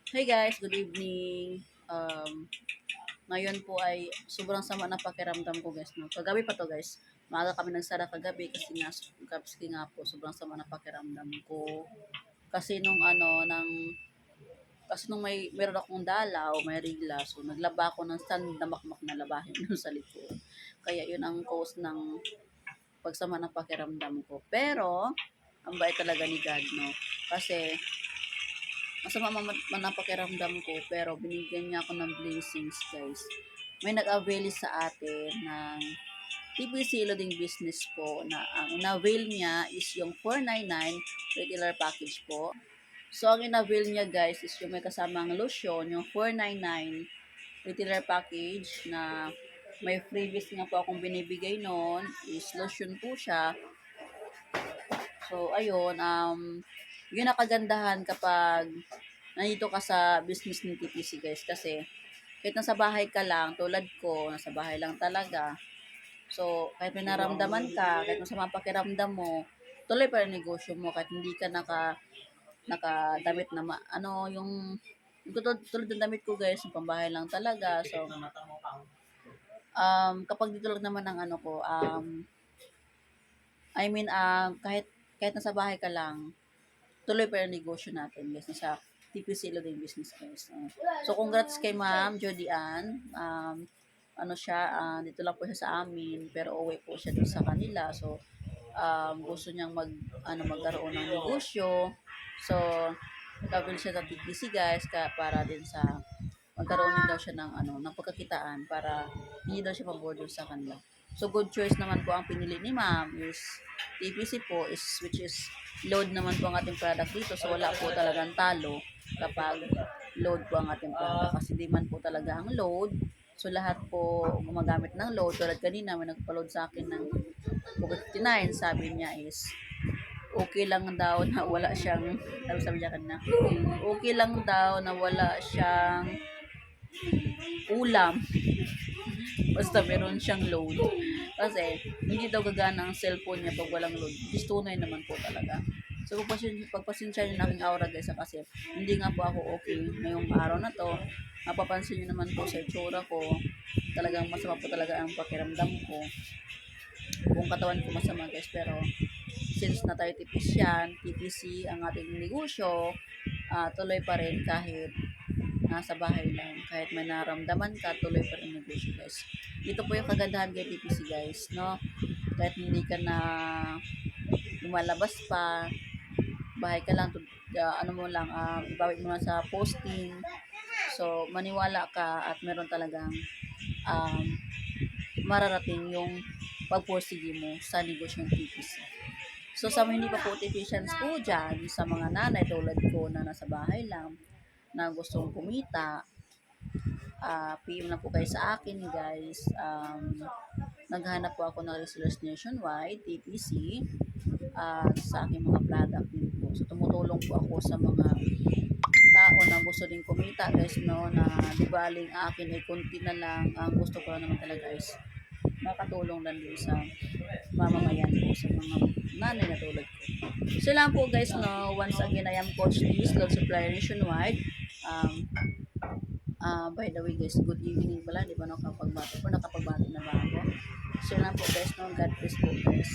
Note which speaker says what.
Speaker 1: Hey guys, good evening. Ngayon po ay sobrang sama ng pakiramdam ko guys. No? Kagabi pa to guys. Maaga kami nagsara kagabi kasi nga po sobrang sama ng pakiramdam ko. Kasi nung meron akong dalaw, may rigla. So naglaba ako ng sandamakmak na labahin dun sa likod. Kaya yun ang cause ng pagsama ng pakiramdam ko. Pero ang bait talaga ni God, no? Kasi masama man ang pakiramdam ko, pero binigyan niya ako ng blessings, guys. May nag-avail sa atin ng TPC Loading Business po na ang in-avail niya is yung 499 regular package po. So, ang in-avail niya, guys, is yung may kasamang lotion, yung 499 regular package na may freebies nga po akong binibigay noon is lotion po siya. So, ayun, yun nakagandahan kapag nandito ka sa business ni TPC guys kasi kahit nasa bahay ka lang, tulad ko, nasa bahay lang talaga. So, kahit may naramdaman ka, kahit masama pakiramdam mo, tuloy pa rin negosyo mo kahit hindi ka nakadamit na yung tulad ng damit ko guys, yung pambahay lang talaga. So, kapag dito lang naman ang ano ko, kahit nasa bahay ka lang, tuloy pa yung negosyo natin guys, nasa TPC Loading Business guys. So, congrats kay Ma'am Jody Ann. Dito lang po siya sa amin, pero uwi po siya doon sa kanila. So, gusto niyang magkaroon ng negosyo. So, nag siya sa TPC guys, para din sa magkaroon din daw siya ng pagkakitaan para hindi daw siya pag-board sa kanila. So, good choice naman po ang pinili ni ma'am is TPC po, which is load naman po ang ating product dito. So, wala po talagang talo kapag load po ang ating product. Kasi di man po talaga ang load. So, lahat po gumagamit ng load. Tulad kanina, may nagpa-load sa akin ng COVID-59. Sabi niya is, okay lang daw na wala siyang, sabi niya kanina, okay lang daw na wala siyang ulam. Basta meron siyang load. Kasi, hindi daw gagana ang cellphone niya pag walang load. Tunay naman po talaga. So, pagpasensya niyo na aking aura guys, kasi hindi nga po ako okay ngayong araw na to. Mapapansin niyo naman po sa itsura ko, talagang masama po talaga ang pakiramdam ko. Buong katawan ko masama guys, pero since na tayo TPC ang ating negosyo, tuloy pa rin kahit nasa bahay lang. Kahit may naramdaman ka, tuloy pa rin negosyo guys. Ito po yung kagandahan kay TPC guys, no? Kahit hindi ka na lumalabas pa, bahay ka lang, ibawit mo lang sa posting. So, maniwala ka at meron talagang mararating yung pagpursige mo sa negosyo ng TPC. So, sa mga hindi pa po TPCians po dyan, sa mga nanay tulad ko na nasa bahay lang, na gustong kumita, PM na po kayo sa akin guys. Naghahanap po ako ng resellers nationwide, TPC, sa aking mga product din po. So, tumutulong po ako sa mga tao na gusto din kumita guys, no, na di baling akin ay konti na lang. Ang gusto ko naman talaga guys, makatulong lang din sa mamamayan po, sa mga nanay na tulad ko. So lang po guys, no, once again, I am Coach Liz, Lord Supplier Nationwide. By the way guys, good evening pala, di ba nakapagbati na ba ako? So lang po guys, no, God bless po guys.